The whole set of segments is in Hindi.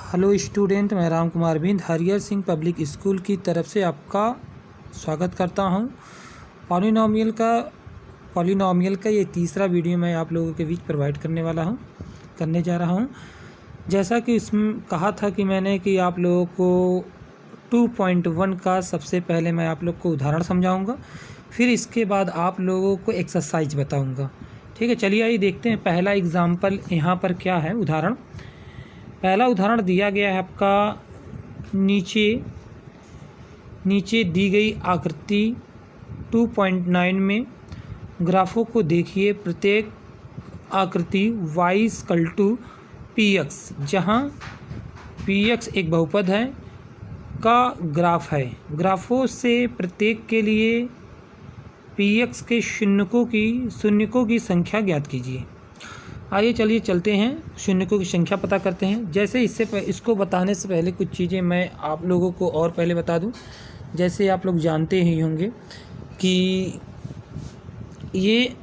हेलो स्टूडेंट, मैं राम कुमार बिंद हरियर सिंह पब्लिक स्कूल की तरफ से आपका स्वागत करता हूं। पॉलिनोमियल का ये तीसरा वीडियो मैं आप लोगों के बीच प्रोवाइड करने जा रहा हूं। जैसा कि इसमें कहा था कि मैंने कि आप लोगों को 2.1 का सबसे पहले मैं आप लोग को उदाहरण समझाऊंगा, फिर इसके बाद आप लोगों को एक्सरसाइज बताऊंगा। ठीक है, चलिए आइए देखते हैं पहला एग्ज़ाम्पल यहाँ पर क्या है। पहला उदाहरण दिया गया है आपका नीचे दी गई आकृति 2.9 में ग्राफों को देखिए। प्रत्येक आकृति y px, जहाँ px एक बहुपद है, का ग्राफ है। ग्राफों से प्रत्येक के लिए px के शून्यकों की संख्या ज्ञात कीजिए। आइए चलिए चलते हैं, शून्यकों की संख्या पता करते हैं। जैसे इसको बताने से पहले कुछ चीज़ें मैं आप लोगों को और पहले बता दूं। जैसे आप लोग जानते ही होंगे कि ये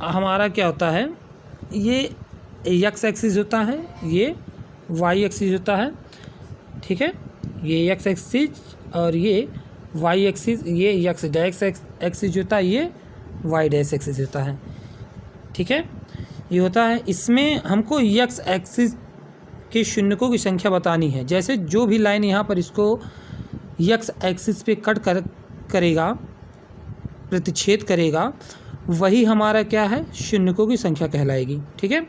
हमारा क्या होता है, ये x एक्सिस होता है, ये y एक्सिस होता है। ठीक है, ये x एक्सिस और ये y एक्सिस, ये x डैश एक्सिस होता है, ये y डैश एक्सिस होता है। ठीक है, ये होता है। इसमें हमको x एक्सिस के शून्यकों की संख्या बतानी है। जैसे जो भी लाइन यहाँ पर इसको x एक्सिस पे प्रतिच्छेद करेगा, वही हमारा क्या है, शून्यकों की संख्या कहलाएगी। ठीक है,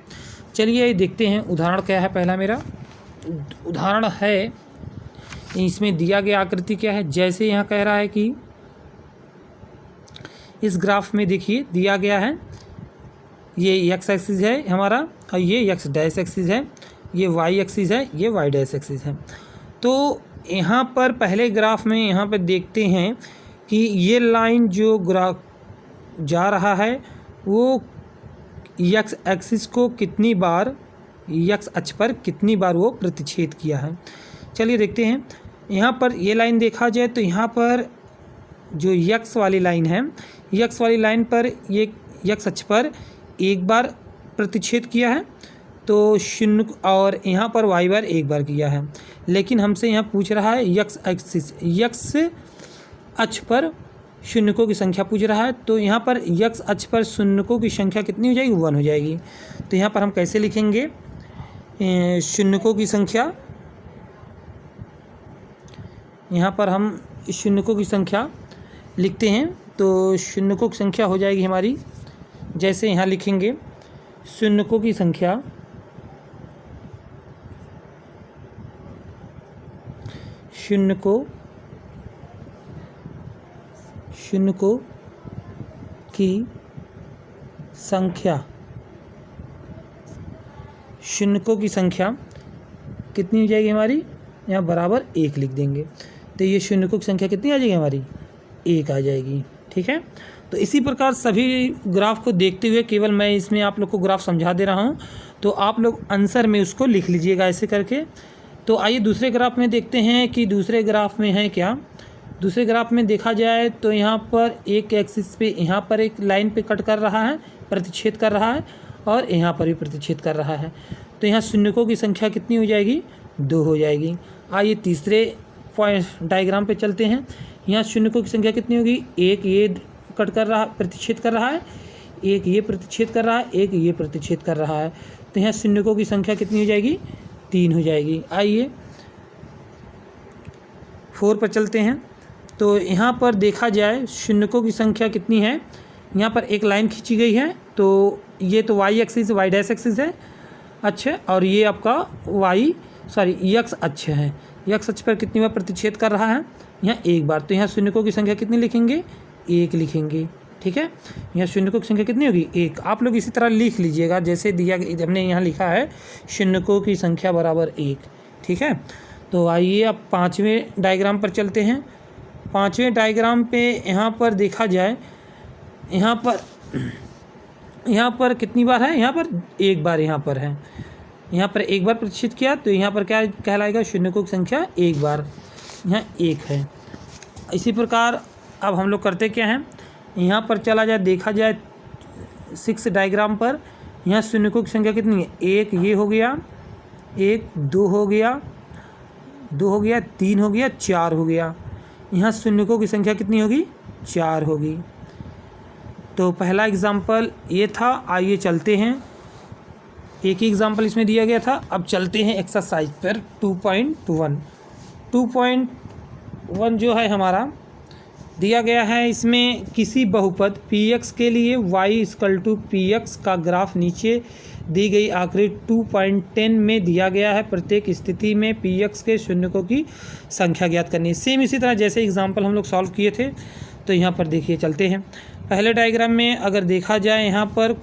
चलिए देखते हैं उदाहरण क्या है। पहला मेरा उदाहरण है, इसमें दिया गया आकृति क्या है। जैसे यहाँ कह रहा है कि इस ग्राफ में देखिए दिया गया है, ये x एक्सिस है हमारा और ये x डैश एक्सिस है, ये y एक्सिस है, ये y डैश एक्सिस है। तो यहाँ पर पहले ग्राफ में यहाँ पर देखते हैं कि ये लाइन जो ग्राफ जा रहा है वो x एक्सिस को कितनी बार, x अक्ष पर कितनी बार वो प्रतिच्छेद किया है। चलिए देखते हैं। यहाँ पर ये लाइन देखा जाए तो यहाँ पर जो x वाली लाइन है, x वाली लाइन पर ये x अक्ष पर एक बार प्रतिच्छेद किया है तो शून्य, और यहाँ पर y बार एक बार किया है। लेकिन हमसे यहाँ पूछ रहा है x अक्ष पर शून्यकों की संख्या पूछ रहा है। तो यहाँ पर x अक्ष पर शून्यकों की संख्या कितनी हो जाएगी, 1 हो जाएगी। तो यहाँ पर हम कैसे लिखेंगे शून्यकों की संख्या। यहाँ पर हम शून्यकों की संख्या लिखते हैं तो शून्यकों की संख्या हो जाएगी हमारी, जैसे यहाँ लिखेंगे शून्यकों की संख्या, शून्यकों की संख्या कितनी हो जाएगी हमारी, यहाँ बराबर 1 लिख देंगे। तो ये शून्यकों की संख्या कितनी आ जाएगी हमारी, 1 आ जाएगी। ठीक है, तो इसी प्रकार सभी ग्राफ को देखते हुए, केवल मैं इसमें आप लोग को ग्राफ समझा दे रहा हूँ, तो आप लोग आंसर में उसको लिख लीजिएगा ऐसे करके। तो आइए दूसरे ग्राफ में देखते हैं कि दूसरे ग्राफ में है क्या। दूसरे ग्राफ में देखा जाए तो यहाँ पर एक एक्सिस पे यहाँ पर एक लाइन पे कट कर रहा है, प्रतिच्छेद कर रहा है, और यहाँ पर भी प्रतिच्छेद कर रहा है। तो यहाँ शून्यकों की संख्या कितनी हो जाएगी, 2 हो जाएगी। आइए तीसरे पॉइंट डायग्राम पे चलते हैं। यहाँ शून्यकों की संख्या कितनी होगी, एक ये कट कर रहा, प्रतिच्छेद कर रहा है, एक ये प्रतिच्छेद कर रहा है, एक ये प्रतिच्छेद कर रहा है। तो यहाँ शून्यकों की संख्या कितनी हो जाएगी, 3 हो जाएगी। आइए 4 पर चलते हैं। तो यहाँ पर देखा जाए शून्यकों की संख्या कितनी है। यहाँ पर एक लाइन खींची गई है, तो ये तो y axis, y dash axis है, अच्छा, और ये आपका x अक्ष है। x अक्ष पर कितनी बार प्रतिच्छेद कर रहा है, यहाँ 1 बार। तो यहाँ शून्यकों की संख्या कितनी लिखेंगे, 1 लिखेंगे। ठीक है, यहाँ शून्यकों की संख्या कितनी होगी, 1। आप लोग इसी तरह लिख लीजिएगा जैसे दिया, हमने यहाँ लिखा है शून्यकों की संख्या बराबर 1। ठीक है, तो आइए अब 5वें डायग्राम पर चलते हैं। 5वें डायग्राम पे यहाँ पर देखा जाए, यहाँ पर कितनी बार है, यहाँ पर 1 बार यहाँ पर है। यहाँ पर 1 बार प्रतिच्छेद किया तो यहाँ पर क्या कहलाएगा, शून्यकों की संख्या 1 बार, यहाँ 1 है। इसी प्रकार अब हम लोग करते क्या हैं, यहाँ पर चला जाए, देखा जाए 6 डायग्राम पर, यहाँ शून्यकों की संख्या कितनी है, 1 ये हो गया, 1 2 हो गया, 2 हो गया, 3 हो गया, 4 हो गया। यहाँ शून्यकों की संख्या कितनी होगी? 4 होगी। तो पहला एग्जाम्पल ये था। आइए चलते हैं, एक ही एग्जाम्पल इसमें दिया गया था। अब चलते हैं एक्सरसाइज पर 2.1। 2.1 जो है हमारा दिया गया है, इसमें किसी बहुपद px के लिए y = px का ग्राफ नीचे दी गई आकृति 2.10 में दिया गया है। प्रत्येक स्थिति में px के शून्यकों की संख्या ज्ञात करनी है। सेम इसी तरह जैसे एग्जाम्पल हम लोग सॉल्व किए थे। तो यहाँ पर देखिए चलते हैं। पहले डायग्राम में अगर देखा जाए, यहाँ पर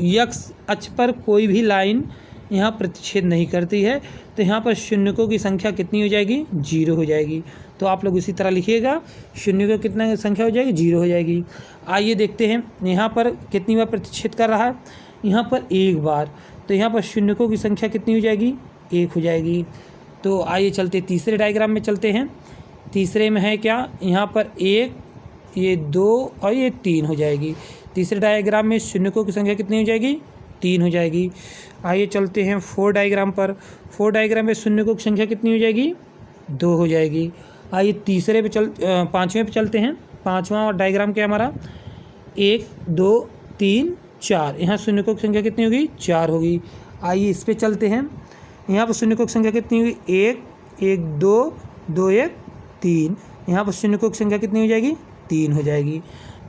x अक्ष पर कोई भी लाइन यहाँ प्रतिच्छेद नहीं करती है, तो यहाँ पर शून्यकों की संख्या कितनी हो जाएगी? 0 हो जाएगी। तो आप लोग इसी तरह लिखिएगा, शून्यकों की कितना संख्या हो जाएगी? 0 हो जाएगी। आइए देखते हैं यहाँ पर कितनी बार प्रतिच्छेद कर रहा है? यहाँ पर 1 बार। तो यहाँ पर शून्यकों की संख्या कितनी हो जाएगी? 1 हो जाएगी। तो आइए चलते तीसरे डायग्राम में चलते हैं। तीसरे में है क्या? यहाँ पर 1, ये 2 और ये 3 हो जाएगी। तीसरे डायग्राम में शून्यकों की संख्या कितनी हो जाएगी? 3 हो जाएगी। आइए चलते हैं 4 डायग्राम पर। 4 डायग्राम में शून्यकों की संख्या कितनी हो जाएगी? 2 हो जाएगी। आइए तीसरे पे पाँचवें पे चलते हैं। पाँचवां डायग्राम क्या हमारा? 1 2 3 4। यहाँ शून्यकों की संख्या कितनी होगी? 4 होगी। आइए इस पे चलते हैं। यहाँ पर शून्यकों की संख्या कितनी होगी? 1 1 2 2 1 3। यहाँ पर शून्यकों की संख्या कितनी हो जाएगी? 3 हो जाएगी।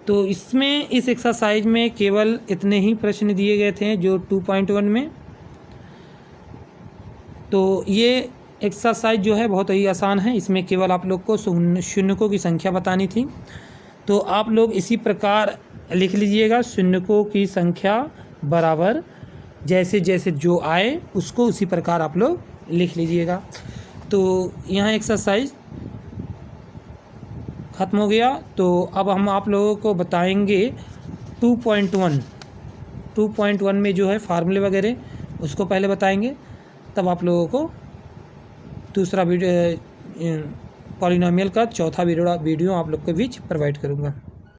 तो इसमें इस एक्सरसाइज में केवल इतने ही प्रश्न दिए गए थे जो 2.1 में। तो ये एक्सरसाइज जो है बहुत ही आसान है। इसमें केवल आप लोग को शून्यकों की संख्या बतानी थी। तो आप लोग इसी प्रकार लिख लीजिएगा, शून्यकों की संख्या बराबर जैसे जैसे जो आए उसको उसी प्रकार आप लोग लिख लीजिएगा। तो यहाँ एक्सरसाइज ख़त्म हो गया। तो अब हम आप लोगों को बताएंगे 2.1 में जो है फार्मूले वगैरह उसको पहले बताएंगे, तब आप लोगों को दूसरा वीडियो पॉलिनोमियल का चौथा वीडियो आप लोग के बीच प्रोवाइड करूँगा।